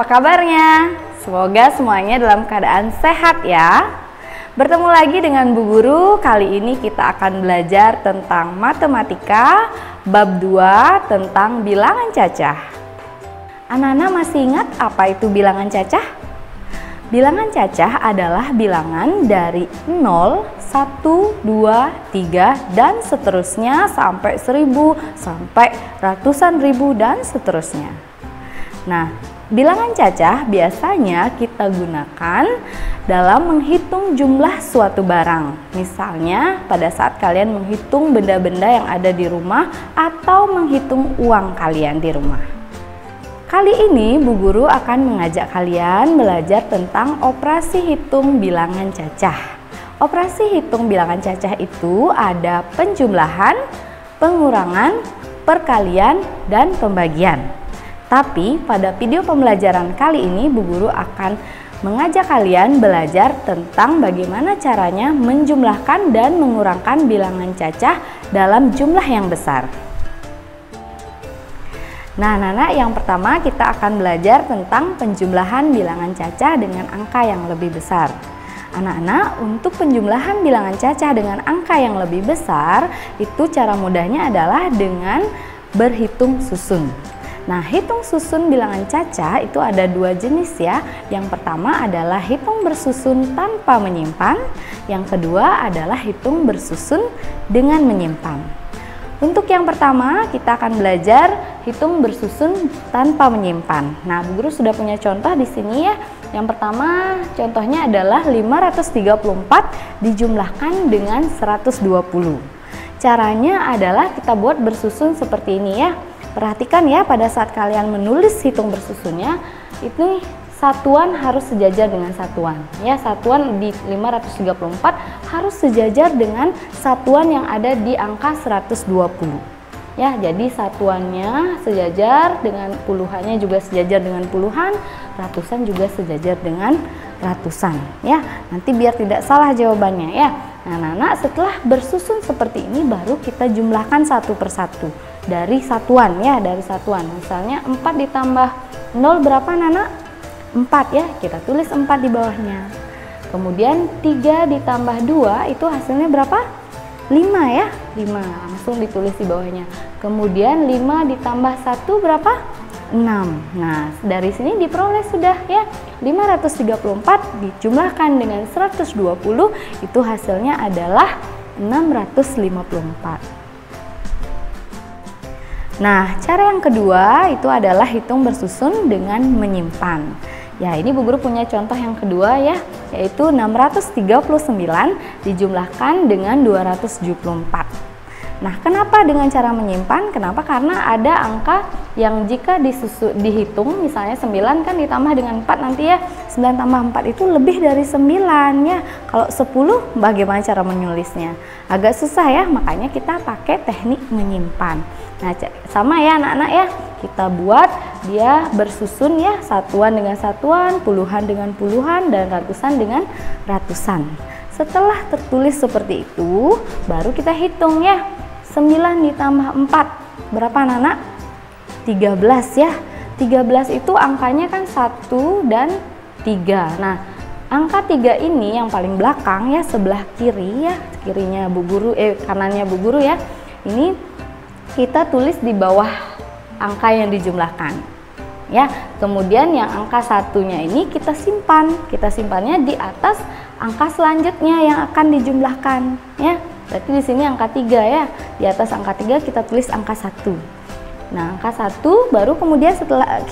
apa kabarnya? Semoga semuanya dalam keadaan sehat ya. Bertemu lagi dengan Bu Guru. Kali ini kita akan belajar tentang matematika bab 2 tentang bilangan cacah. Anak-anak masih ingat apa itu bilangan cacah? Bilangan cacah adalah bilangan dari 0, 1, 2, 3 dan seterusnya sampai 1000, sampai ratusan ribu dan seterusnya. Nah, bilangan cacah biasanya kita gunakan dalam menghitung jumlah suatu barang. Misalnya pada saat kalian menghitung benda-benda yang ada di rumah atau menghitung uang kalian di rumah. Kali ini Bu Guru akan mengajak kalian belajar tentang operasi hitung bilangan cacah. Operasi hitung bilangan cacah itu ada penjumlahan, pengurangan, perkalian, dan pembagian. Tapi pada video pembelajaran kali ini Bu Guru akan mengajak kalian belajar tentang bagaimana caranya menjumlahkan dan mengurangkan bilangan cacah dalam jumlah yang besar. Nah, anak-anak, yang pertama kita akan belajar tentang penjumlahan bilangan cacah dengan angka yang lebih besar. Anak-anak, untuk penjumlahan bilangan cacah dengan angka yang lebih besar, itu cara mudahnya adalah dengan berhitung susun. Nah, hitung susun bilangan cacah itu ada dua jenis ya. Yang pertama adalah hitung bersusun tanpa menyimpan. Yang kedua adalah hitung bersusun dengan menyimpan. Untuk yang pertama, kita akan belajar hitung bersusun tanpa menyimpan. Nah, Bu Guru sudah punya contoh di sini ya. Yang pertama, contohnya adalah 534 dijumlahkan dengan 120. Caranya adalah kita buat bersusun seperti ini ya. Perhatikan ya, pada saat kalian menulis hitung bersusunnya, ini satuan harus sejajar dengan satuan. Ya, satuan di 534 harus sejajar dengan satuan yang ada di angka 120. Ya, jadi satuannya sejajar dengan puluhannya juga sejajar dengan puluhan, ratusan juga sejajar dengan ratusan. Ya, nanti biar tidak salah jawabannya ya. Nah, anak-anak, setelah bersusun seperti ini baru kita jumlahkan satu persatu dari satuan ya, dari satuan. Misalnya 4 ditambah 0 berapa anak-anak? 4 ya, kita tulis 4 di bawahnya. Kemudian 3 ditambah 2 itu hasilnya berapa? 5 ya, 5 langsung ditulis di bawahnya. Kemudian 5 ditambah 1 berapa? 6. Nah, dari sini diperoleh sudah ya, 534 dijumlahkan dengan 120 itu hasilnya adalah 654. Nah, cara yang kedua itu adalah hitung bersusun dengan menyimpan. Ya, ini Bu Guru punya contoh yang kedua ya, yaitu 639 dijumlahkan dengan 274. Nah, kenapa dengan cara menyimpan? Kenapa? Karena ada angka yang jika dihitung, misalnya 9 kan ditambah dengan 4 nanti ya, 9 tambah 4 itu lebih dari 9 ya. Kalau 10 bagaimana cara menulisnya? Agak susah ya, makanya kita pakai teknik menyimpan. Nah, sama ya anak-anak ya, kita buat dia bersusun ya, satuan dengan satuan, puluhan dengan puluhan, dan ratusan dengan ratusan. Setelah tertulis seperti itu, baru kita hitung ya. 9 ditambah 4 berapa anak-anak? 13 ya. 13 itu angkanya kan 1 dan 3. Nah, angka 3 ini yang paling belakang ya, sebelah kiri ya, kirinya Bu Guru, kanannya Bu Guru ya. Ini kita tulis di bawah angka yang dijumlahkan ya. Kemudian yang angka satunya ini kita simpan. Kita simpannya di atas angka selanjutnya yang akan dijumlahkan ya. Berarti di sini angka 3 ya. Di atas angka 3 kita tulis angka 1. Nah, angka 1 baru kemudian setelah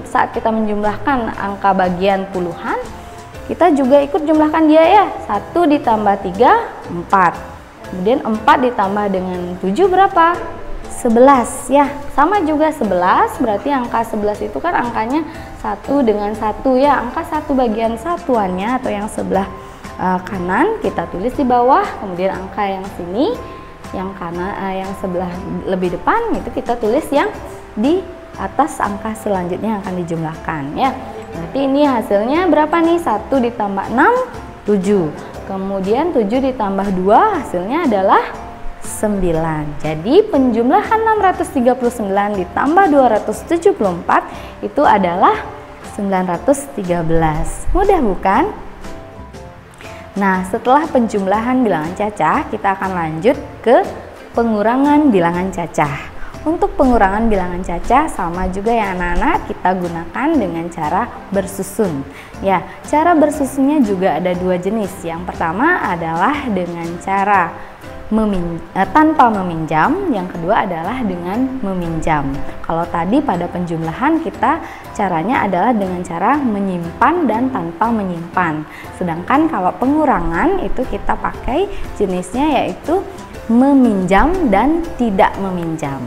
saat kita menjumlahkan angka bagian puluhan, kita juga ikut jumlahkan dia ya. 1 ditambah 3, 4. Kemudian 4 ditambah dengan 7 berapa? 11 ya. Sama juga 11, berarti angka 11 itu kan angkanya 1 dengan 1 ya. Angka 1 bagian satuannya atau yang sebelah kanan kita tulis di bawah, kemudian angka yang sini yang kanan yang sebelah lebih depan itu kita tulis yang di atas angka selanjutnya yang akan dijumlahkan ya. Berarti ini hasilnya berapa nih? 1 ditambah 6, 7. Kemudian 7 ditambah 2 hasilnya adalah 9. Jadi penjumlahan 639 ditambah 274 itu adalah 913. Mudah bukan? Nah, setelah penjumlahan bilangan cacah, kita akan lanjut ke pengurangan bilangan cacah. Untuk pengurangan bilangan cacah sama juga ya anak-anak, kita gunakan dengan cara bersusun. Ya, cara bersusunnya juga ada dua jenis. Yang pertama adalah dengan cara tanpa meminjam, yang kedua adalah dengan meminjam. Kalau tadi pada penjumlahan kita caranya adalah dengan cara menyimpan dan tanpa menyimpan. Sedangkan kalau pengurangan itu kita pakai jenisnya yaitu meminjam dan tidak meminjam.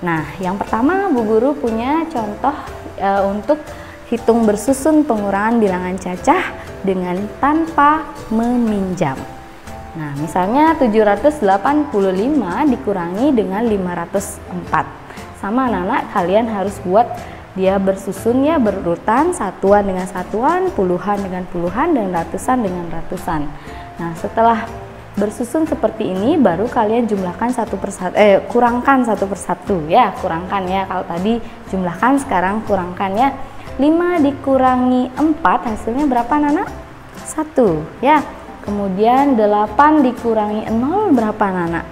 Nah, yang pertama Bu Guru punya contoh untuk hitung bersusun pengurangan bilangan cacah dengan tanpa meminjam. Nah, misalnya 785 dikurangi dengan 504. Sama anak-anak, kalian harus buat dia bersusun ya, berurutan, satuan dengan satuan, puluhan dengan puluhan, dan ratusan dengan ratusan. Nah, setelah bersusun seperti ini, baru kalian jumlahkan kurangkan satu persatu ya, kurangkan ya. Kalau tadi jumlahkan, sekarang kurangkan ya. 5 dikurangi 4 hasilnya berapa anak-anak? 1 ya. Kemudian 8 dikurangi 0 berapa anak-anak?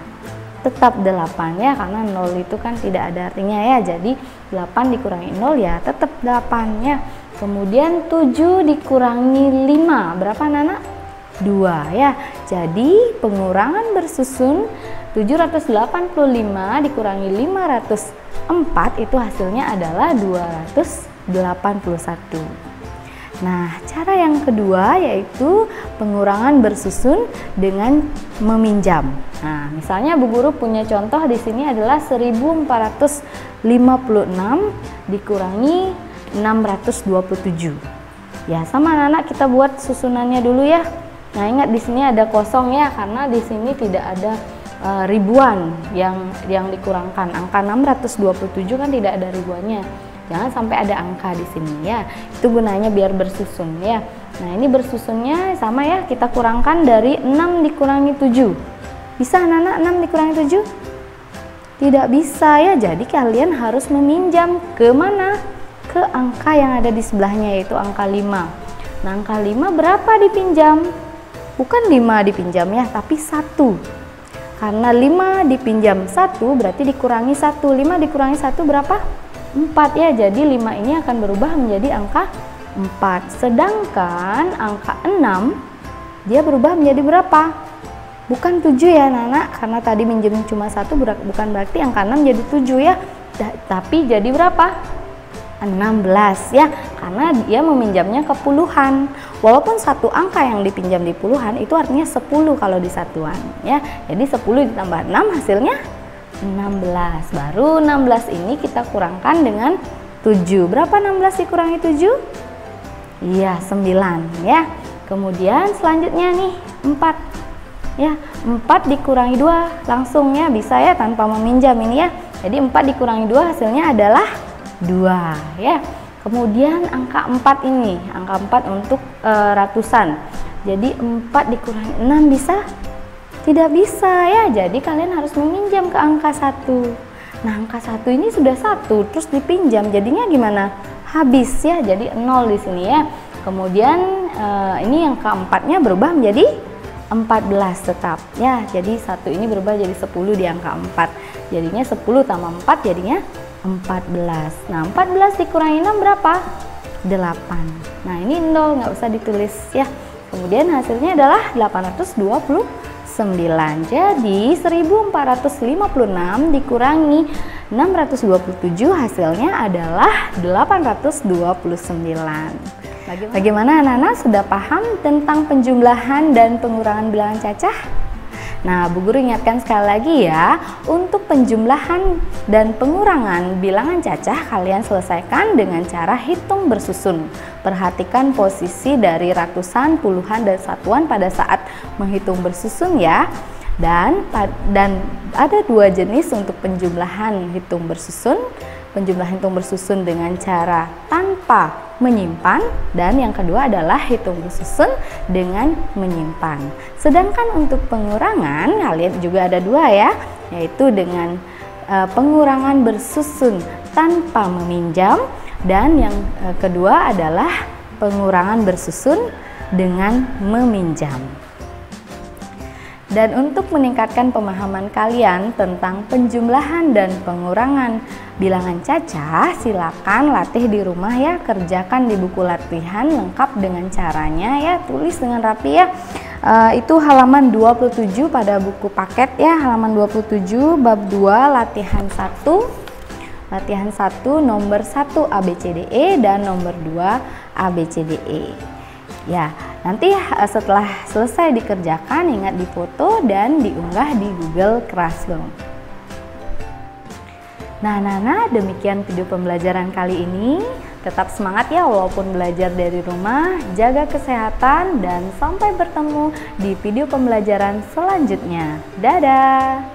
Tetap 8 ya, karena 0 itu kan tidak ada artinya ya. Jadi 8 dikurangi 0 ya tetap 8 ya. Kemudian 7 dikurangi 5 berapa anak-anak? 2 ya. Jadi pengurangan bersusun 785 dikurangi 504 itu hasilnya adalah 281. Nah, cara yang kedua yaitu pengurangan bersusun dengan meminjam. Nah, misalnya Bu Guru punya contoh di sini adalah 1456 dikurangi 627. Ya, sama anak-anak kita buat susunannya dulu ya. Nah, ingat di sini ada kosong ya, karena di sini tidak ada ribuan yang dikurangkan. Angka 627 kan tidak ada ribuannya. Jangan sampai ada angka di sini ya. Itu gunanya biar bersusun ya. Nah, ini bersusunnya sama ya. Kita kurangkan dari 6 dikurangi 7. Bisa anak-anak 6 dikurangi 7? Tidak bisa ya. Jadi kalian harus meminjam ke mana? Ke angka yang ada di sebelahnya, yaitu angka 5. Nah, angka 5 berapa dipinjam? Bukan 5 dipinjam ya, tapi 1. Karena 5 dipinjam 1 berarti dikurangi 1. 5 dikurangi 1 berapa? 4 ya, jadi 5 ini akan berubah menjadi angka 4. Sedangkan angka 6 dia berubah menjadi berapa? Bukan 7 ya anak-anak, karena tadi minjem cuma 1 bukan berarti angka 6 jadi 7 ya. Tapi jadi berapa? 16 ya, karena dia meminjamnya ke puluhan. Walaupun satu angka yang dipinjam di puluhan itu artinya 10 kalau di satuan ya. Jadi 10 ditambah 6 hasilnya 16. Baru 16 ini kita kurangkan dengan 7. Berapa 16 dikurangi 7? Iya, 9 ya. Kemudian selanjutnya nih 4 ya. 4 dikurangi 2 langsung ya, bisa ya tanpa meminjam ini ya. Jadi 4 dikurangi 2 hasilnya adalah 2 ya. Kemudian angka 4 ini, angka 4 untuk ratusan. Jadi 4 dikurangi 6 bisa? Tidak bisa ya, jadi kalian harus meminjam ke angka 1. Nah, angka 1 ini sudah 1, terus dipinjam, jadinya gimana? Habis ya, jadi 0 di sini ya. Kemudian ini angka 4-nya berubah menjadi 14 tetap ya. Jadi 1 ini berubah jadi 10 di angka 4. Jadinya 10 tambah 4 jadinya 14. Nah, 14 dikurangi 6 berapa? 8. Nah, ini 0, nggak usah ditulis ya. Kemudian hasilnya adalah 829. Jadi 1456 dikurangi 627 hasilnya adalah 829. Bagaimana anak-anak, sudah paham tentang penjumlahan dan pengurangan bilangan cacah? Nah, Bu Guru ingatkan sekali lagi ya, untuk penjumlahan dan pengurangan bilangan cacah kalian selesaikan dengan cara hitung bersusun. Perhatikan posisi dari ratusan, puluhan, dan satuan pada saat menghitung bersusun ya. Dan ada dua jenis untuk penjumlahan hitung bersusun. Penjumlahan hitung bersusun dengan cara tanpa menyimpan, dan yang kedua adalah hitung bersusun dengan menyimpan. Sedangkan untuk pengurangan kalian juga ada dua ya, yaitu dengan pengurangan bersusun tanpa meminjam Dan yang kedua adalah pengurangan bersusun dengan meminjam. Dan untuk meningkatkan pemahaman kalian tentang penjumlahan dan pengurangan bilangan cacah, silakan latih di rumah ya, kerjakan di buku latihan lengkap dengan caranya ya, tulis dengan rapi ya. Itu halaman 27 pada buku paket ya, halaman 27 bab 2 latihan 1. Latihan 1 nomor 1 ABCDE dan nomor 2 ABCDE. Ya, nanti setelah selesai dikerjakan ingat difoto dan diunggah di Google Classroom. Nah, demikian video pembelajaran kali ini. Tetap semangat ya walaupun belajar dari rumah, jaga kesehatan dan sampai bertemu di video pembelajaran selanjutnya. Dadah!